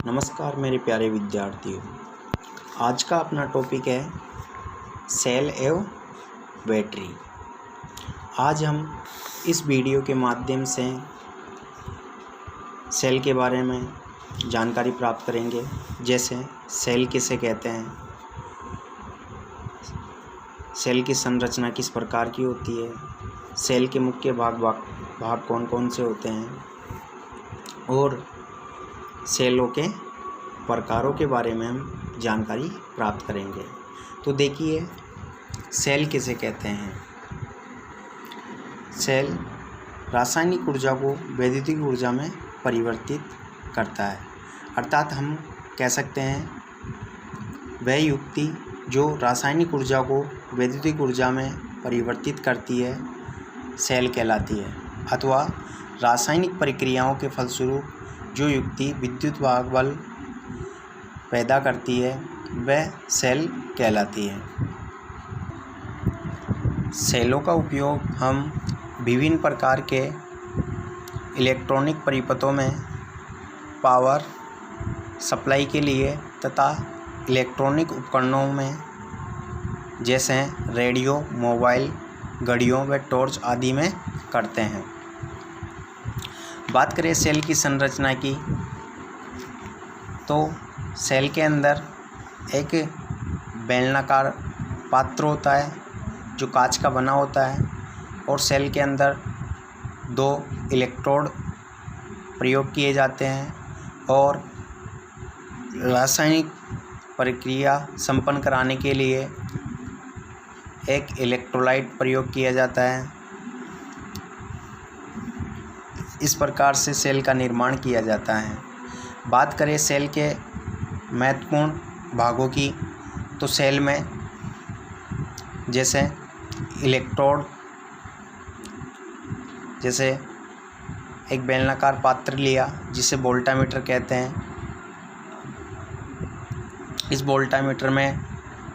नमस्कार मेरे प्यारे विद्यार्थियों। आज का अपना टॉपिक है सेल एवं बैटरी। आज हम इस वीडियो के माध्यम से सेल के बारे में जानकारी प्राप्त करेंगे, जैसे सेल किसे कहते हैं, सेल की संरचना किस प्रकार की होती है, सेल के मुख्य भाग कौन कौन से होते हैं और सेलों के प्रकारों के बारे में हम जानकारी प्राप्त करेंगे। तो देखिए, सेल किसे कहते हैं। सेल रासायनिक ऊर्जा को वैद्युतिक ऊर्जा में परिवर्तित करता है, अर्थात हम कह सकते हैं वह युक्ति जो रासायनिक ऊर्जा को वैद्युतिक ऊर्जा में परिवर्तित करती है सेल कहलाती है, अथवा रासायनिक प्रक्रियाओं के फलस्वरूप जो युक्ति विद्युत वाहक बल पैदा करती है वह सेल कहलाती है। सेलों का उपयोग हम विभिन्न प्रकार के इलेक्ट्रॉनिक परिपथों में पावर सप्लाई के लिए तथा इलेक्ट्रॉनिक उपकरणों में जैसे रेडियो, मोबाइल, घड़ियों व टॉर्च आदि में करते हैं। बात करें सेल की संरचना की, तो सेल के अंदर एक बेलनाकार पात्र होता है जो कांच का बना होता है और सेल के अंदर दो इलेक्ट्रोड प्रयोग किए जाते हैं और रासायनिक प्रक्रिया संपन्न कराने के लिए एक इलेक्ट्रोलाइट प्रयोग किया जाता है। इस प्रकार से सेल का निर्माण किया जाता है। बात करें सेल के महत्वपूर्ण भागों की, तो सेल में जैसे इलेक्ट्रोड, जैसे एक बेलनाकार पात्र लिया जिसे वोल्टामीटर कहते हैं। इस वोल्टामीटर में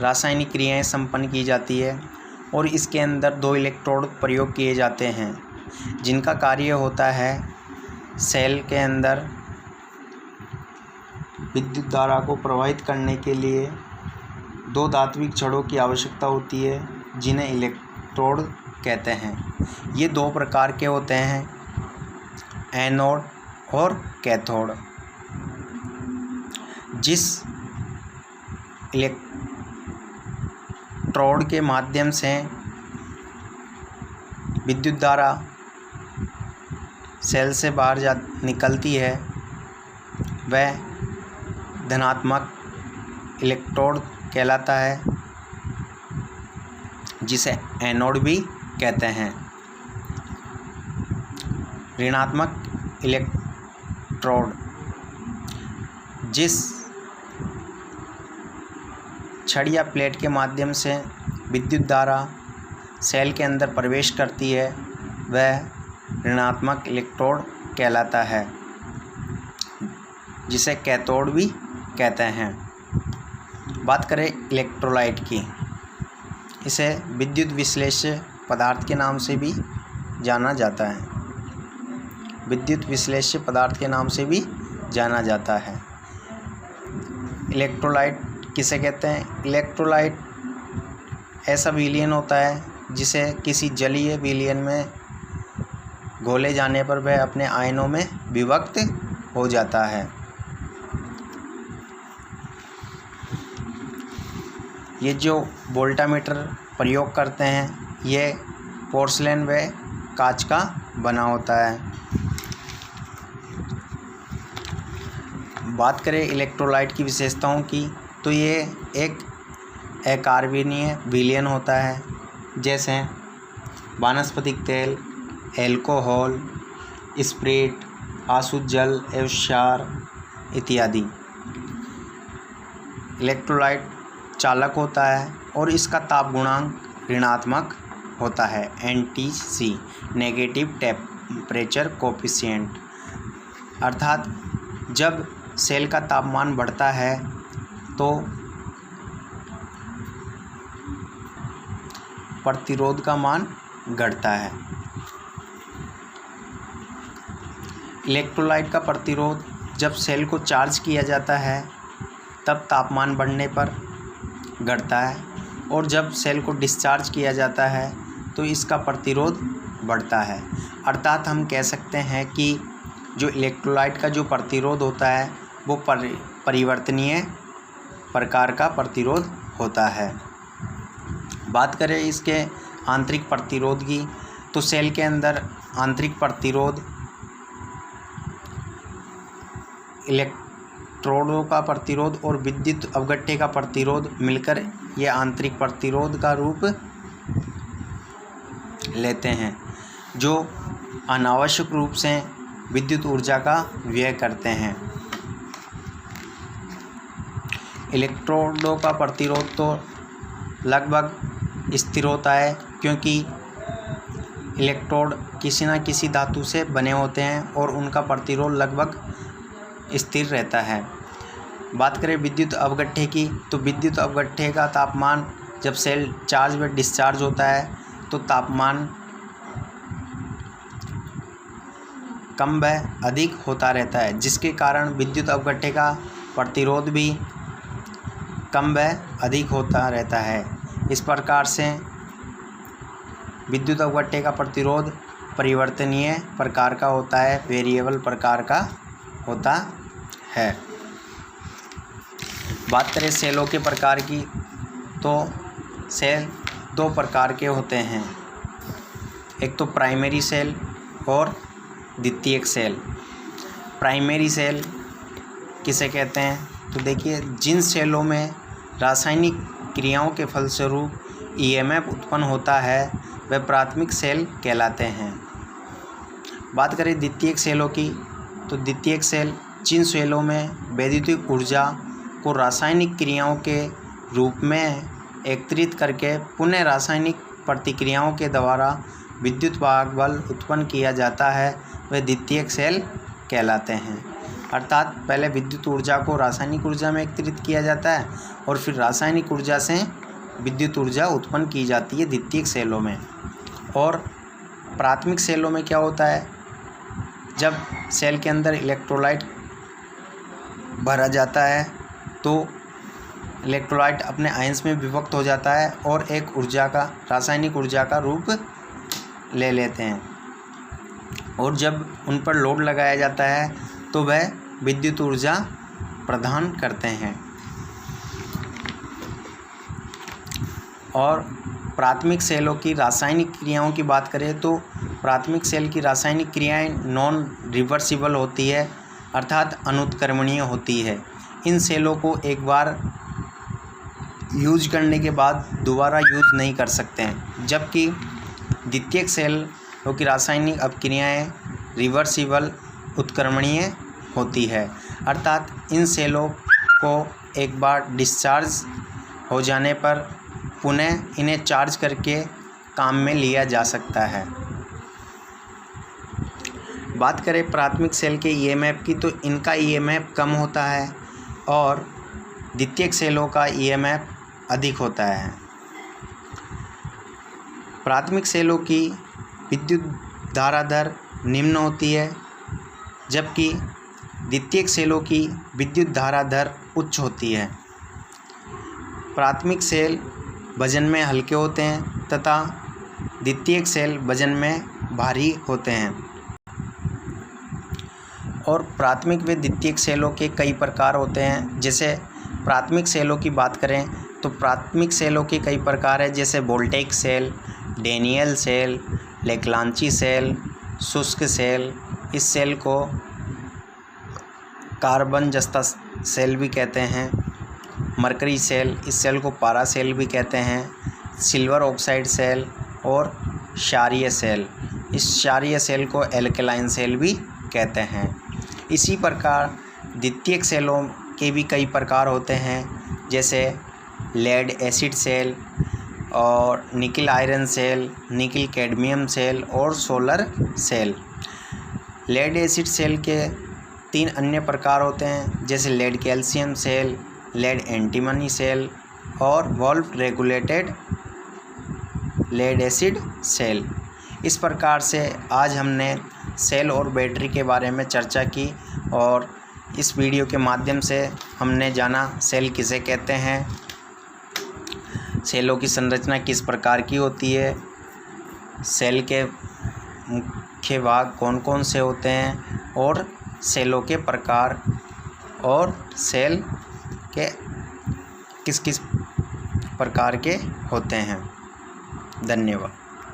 रासायनिक क्रियाएं संपन्न की जाती है और इसके अंदर दो इलेक्ट्रोड प्रयोग किए जाते हैं जिनका कार्य होता है सेल के अंदर विद्युत धारा को प्रवाहित करने के लिए दो धात्विक छड़ों की आवश्यकता होती है जिन्हें इलेक्ट्रोड कहते हैं। ये दो प्रकार के होते हैं, एनोड और कैथोड। जिस इलेक्ट्रोड के माध्यम से विद्युत धारा सेल से बाहर निकलती है वह धनात्मक इलेक्ट्रोड कहलाता है, जिसे एनोड भी कहते हैं। ऋणात्मक इलेक्ट्रोड जिस छड़ या प्लेट के माध्यम से विद्युत धारा सेल के अंदर प्रवेश करती है वह ऋणात्मक इलेक्ट्रोड कहलाता है, जिसे कैथोड भी कहते हैं। बात करें इलेक्ट्रोलाइट की, इसे विद्युत विश्लेष्य पदार्थ के नाम से भी जाना जाता है। विद्युत विश्लेष्य पदार्थ के नाम से भी जाना जाता है। इलेक्ट्रोलाइट किसे कहते हैं? इलेक्ट्रोलाइट ऐसा विलयन होता है जिसे किसी जलीय विलयन में घोले जाने पर वह अपने आयनों में विभक्त हो जाता है। ये जो वोल्टामीटर प्रयोग करते हैं ये पोर्सलेन व कांच का बना होता है। बात करें इलेक्ट्रोलाइट की विशेषताओं की, तो ये एक अकार्बनीय विलयन होता है, जैसे वानस्पतिक तेल, एल्कोहल, स्प्रिट, आसुत जल एवं क्षार इत्यादि। इलेक्ट्रोलाइट चालक होता है और इसका ताप गुणांक ऋणात्मक होता है, NTC नेगेटिव टेम्परेचर कोफिशिएंट। अर्थात जब सेल का तापमान बढ़ता है तो प्रतिरोध का मान घटता है। इलेक्ट्रोलाइट का प्रतिरोध जब सेल को चार्ज किया जाता है तब तापमान बढ़ने पर घटता है, और जब सेल को डिस्चार्ज किया जाता है तो इसका प्रतिरोध बढ़ता है। अर्थात हम कह सकते हैं कि जो इलेक्ट्रोलाइट का जो प्रतिरोध होता है वो परिवर्तनीय प्रकार का प्रतिरोध होता है। बात करें इसके आंतरिक प्रतिरोध की, तो सेल के अंदर आंतरिक प्रतिरोध इलेक्ट्रोडों का प्रतिरोध और विद्युत अवगट्ठे का प्रतिरोध मिलकर यह आंतरिक प्रतिरोध का रूप लेते हैं, जो अनावश्यक रूप से विद्युत ऊर्जा का व्यय करते हैं। इलेक्ट्रोडों का प्रतिरोध तो लगभग स्थिर होता है, क्योंकि इलेक्ट्रोड किसी न किसी धातु से बने होते हैं और उनका प्रतिरोध लगभग स्थिर रहता है। बात करें विद्युत अवगट्ठे की, तो विद्युत अवगट्ठे का तापमान जब सेल चार्ज व डिस्चार्ज होता है तो तापमान कम व अधिक होता रहता है, जिसके कारण विद्युत अवगट्ठे का प्रतिरोध भी कम व अधिक होता रहता है। इस प्रकार से विद्युत अवगट्ठे का प्रतिरोध परिवर्तनीय प्रकार का होता है, वेरिएबल प्रकार का होता है। बात करें सेलों के प्रकार की, तो सेल दो प्रकार के होते हैं, एक तो प्राइमरी सेल और द्वितीयक सेल। प्राइमरी सेल किसे कहते हैं, तो देखिए जिन सेलों में रासायनिक क्रियाओं के फलस्वरूप ईएमएफ उत्पन्न होता है वह प्राथमिक सेल कहलाते हैं। बात करें द्वितीयक सेलों की, तो द्वितीयक सेल जिन सेलों में वैद्युतिक ऊर्जा को रासायनिक क्रियाओं के रूप में एकत्रित करके पुनः रासायनिक प्रतिक्रियाओं के द्वारा विद्युत वाहक बल उत्पन्न किया जाता है वह द्वितीयक सेल कहलाते हैं। अर्थात पहले विद्युत ऊर्जा को रासायनिक ऊर्जा में एकत्रित किया जाता है और फिर रासायनिक ऊर्जा से विद्युत ऊर्जा उत्पन्न की जाती है द्वितीयक सेलों में। और प्राथमिक सेलों में क्या होता है, जब सेल के अंदर इलेक्ट्रोलाइट भरा जाता है तो इलेक्ट्रोलाइट अपने आयंस में विभक्त हो जाता है और एक ऊर्जा का रासायनिक ऊर्जा का रूप ले लेते हैं, और जब उन पर लोड लगाया जाता है तो वह विद्युत ऊर्जा प्रदान करते हैं। और प्राथमिक सेलों की रासायनिक क्रियाओं की बात करें तो प्राथमिक सेल की रासायनिक क्रियाएं नॉन रिवर्सिबल होती है, अर्थात अनुत्क्रमणीय होती है। इन सेलों को एक बार यूज करने के बाद दोबारा यूज नहीं कर सकते हैं, जबकि द्वितीयक सेलों की रासायनिक अभिक्रियाएं रिवर्सिबल उत्क्रमणीय होती है, अर्थात इन सेलों को एक बार डिस्चार्ज हो जाने पर पुनः इन्हें चार्ज करके काम में लिया जा सकता है। बात करें प्राथमिक सेल के ईएमएफ की, तो इनका ईएमएफ कम होता है और द्वितीयक सेलों का ईएमएफ अधिक होता है। प्राथमिक सेलों की विद्युत धारा दर निम्न होती है, जबकि द्वितीयक सेलों की विद्युत धारा दर उच्च होती है। प्राथमिक सेल वजन में हल्के होते हैं तथा द्वितीयक सेल वजन में भारी होते हैं। और प्राथमिक व द्वितीयक सेलों के कई प्रकार होते हैं। जैसे प्राथमिक सेलों की बात करें तो प्राथमिक सेलों के कई प्रकार हैं, जैसे voltaic cell, Daniell cell, Leclanche cell, शुष्क सेल। इस सेल को कार्बन जस्ता सेल भी कहते हैं। मरकरी सेल, इस सेल को पारा सेल भी कहते हैं। सिल्वर ऑक्साइड सेल और क्षारीय सेल, इस क्षारीय सेल को एल्कलाइन सेल भी कहते हैं। इसी प्रकार द्वितीयक सेलों के भी कई प्रकार होते हैं, जैसे लेड एसिड सेल और nickel iron cell, nickel cadmium cell और solar cell. Lead acid cell के 3 अन्य प्रकार होते हैं, जैसे lead calcium cell, lead antimony cell और valve regulated lead acid cell. इस प्रकार से आज हमने सेल और बैटरी के बारे में चर्चा की और इस वीडियो के माध्यम से हमने जाना सेल किसे कहते हैं, सेलों की संरचना किस प्रकार की होती है, सेल के मुख्य भाग कौन कौन से होते हैं और सेलों के प्रकार और सेल के किस किस प्रकार के होते हैं। धन्यवाद।